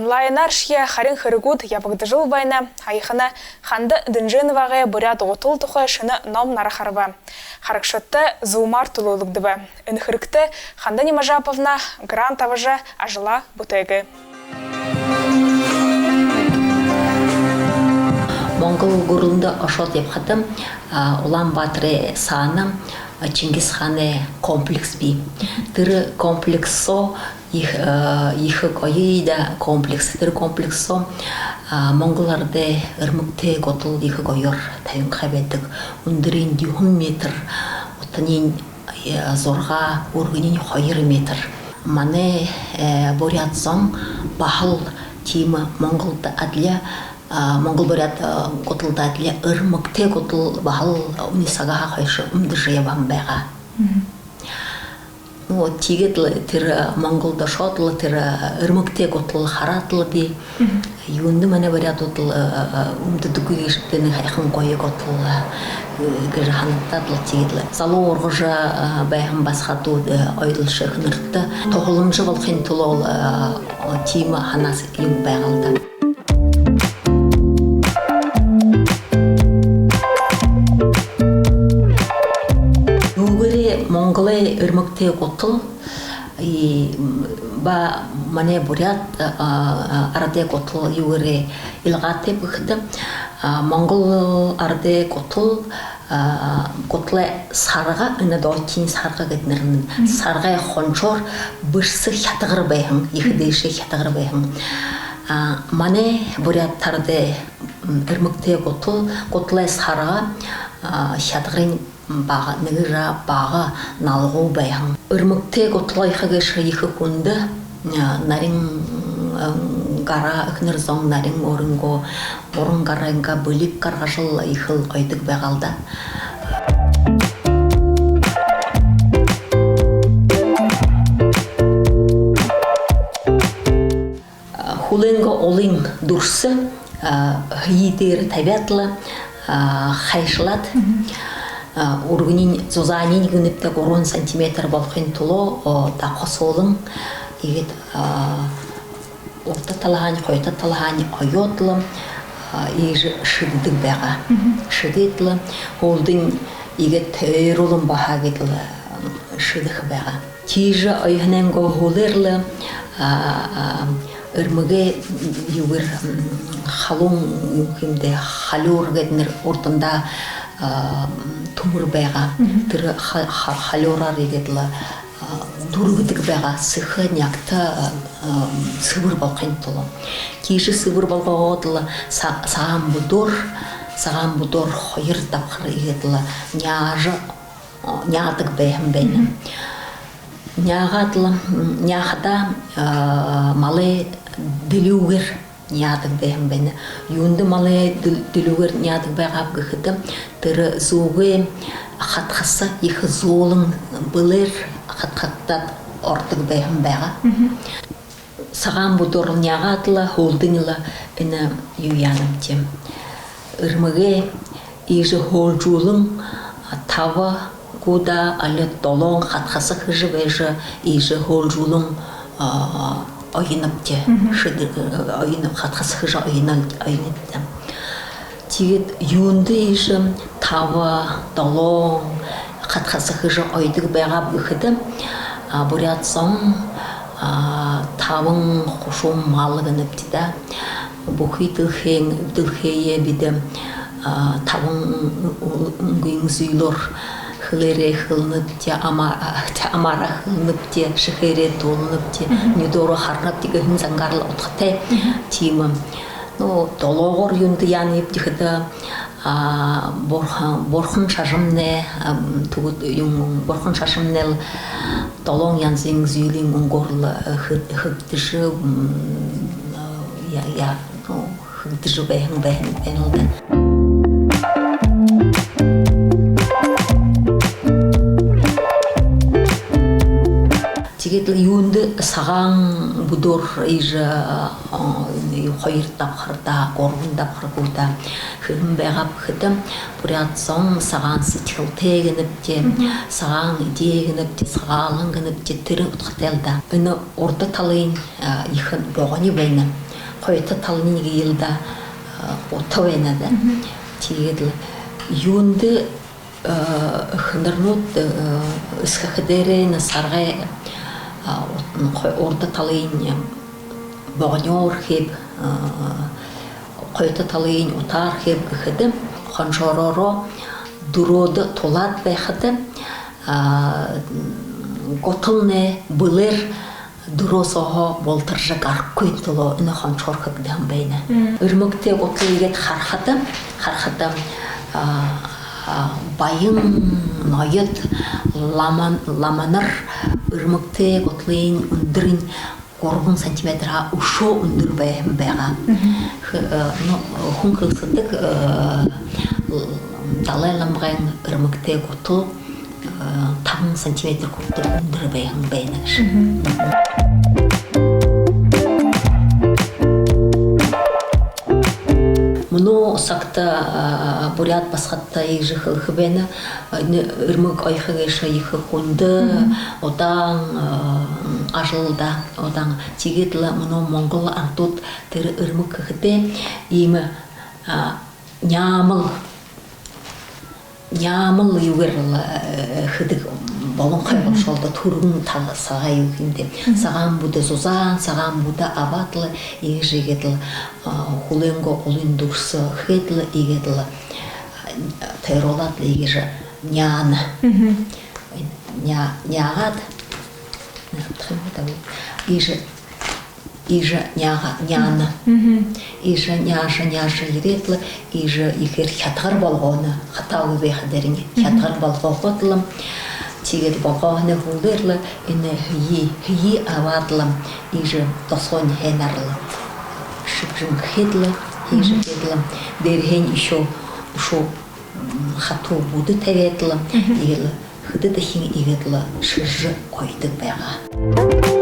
Онлайнар шия харин хыргуд ябагдыжыл байна, айхана ханды дынженоваға бурят отыл тұхы шыны ном нарахарва. Харакшотты зумар тулулыгдыбы. Үнхырыкты ханды Немажаповна грант аважа ажыла бутеги. Монгол гурулында ашот деп хатым, Улан Батыры саны Чингис ханы комплекс би. Тыры комплексо их койыйда комплекс. Тыры комплексо монголарды ырмыкты готул их койор тайын қабеттік. Ундырын 10 метр, отынын зорға ургынын 2 метр. Маны борятсам бахыл тима монголда адлия Монгол бурят готылда адлия ырмыкты готыл бахыл унисагаха хайшы умдыжыя бамбайга. Вот тигетлы тир монголда шотлы тир ырмыкты готыл харатлы би. Юнды мана бурят готыл умды дүгүгештени хайхын койы готыл гырханаттатлы тигетлы. Залу оргыжа байхын басхату ойдылшы хыныртты. Тоғылымжы болхын тулол тима ханас юм байгалды. Монголы ырмыкты готыл ба мане бурят арде готыл югыре илгаты быхты монгол арде готыл готлы сарга ына дочин сарга гетнерин сарга хончор бышсы хятыгыр байхын ихдейши хятыгыр байхын мане бурят тарде ырмыкты готыл готлы сарга хятыгырын бага ныгыра бага налгу байхын ырмыкты готлайха гышы ихы кунды нарин гара ыкныр зон нарин орын гаранга бөлүп каргашыл ихыл ойдык байгалда хуленго олин дурсы хийтер табятлы хайшылат ургунин зозанин гынепте 10 сантиметр болхын туло та косолын игет орта талахань койта талахань ойотлы иже шыдык бага шыдытлы олдын игет тойрулун баха гетлы шыдык бага тиже ойхнен го холерлы ырмыге югыр халун юкимде халур гетнер ортында тумыр байга тыры халорар егетлы дургытык байга сыхы някта сыбыр балкын толы киши сыбыр балготлы сагам будор хойыр тапхыр егетлы нятык байхым бейні няхада малы дилюгер нятык байхым бейні юнды малы дилюгер нятык байга гыхыды тыры зуғы қатқысы ехі зуылың бұлыр қатқаттат ортық байхым байға саған бұдор няғатылы холдыңылы іні юяным тем ырмыге ежі холжулың тавы куда алі толон қатқасы хыжы бәжі ежі холжулың ойынып те ойынып қатқасы хыжы ойынып те тигет юнды ишим тава толон қатқасы хыжы ойдык байга быхыды бурят сон тавың хушум малыгынып тида бухи дылхее биде тавың үнгүйң зүйлор хылере хылынып те амара хылынып те шыхере толынып те недору харнап тиге хын зангарлы отхытай тимым ну тологор юнды янып дихыда борхун шашымне тугут юн борхун шашымнел толон янсың зүйлин унгорлы хыктышы я ну хыктышы бэхэн олда тигетл юнды саган будор иже хойыр тапхырда горгун тапхыргута хым байгап хытым бурят сон саган сычыл тегенеп те саган идегенеп те сагалын гынып те тирин утхтелда ыны орда талын ихын богони байна қойты талын елда отовенада тигедл юнды хнарнут исхахдере на саргай орда талын богнор хеб қойты талын утар хеб гхедем ханшороро дуроды толат бэхедем готылне былер дуросого болтыржа гаркуй толо ина ханшор хэгдэм бэйна үрмөкте готлыгет хархатам байын ноет ламанар үрмөкте готлыйн үндырын горгун сантиметра ушо үндүр бэга хун кылсыдык далайламган үрмөкте готл 5 сантиметр купты үндүр бэйна Муну сакта бурят басхатта ижи хылхыбена үрмөк айхыгеша ихы хунды одан ажылда одан тигетла муну монгол артут тыры үрмөк хыте имы нямыл югерла хыдык балон хайбал шолда тургун талы сагай югинде саган буде зузан саган буде аватлы ижигетл хуленго олиндурсы хетлы игетл теролат игеже няна нягат иже няна иже няша иретлы иже игер хятгар болгоны хатагы бехдерин хятгар болготлым тигет болгоны хулерлы эне хи аватлым иже тосон хенарлы шипжин хетлы иже хетлым дерхен еще ушо хату буды теветлым игел хыды да хин игетлы шыжы койды бага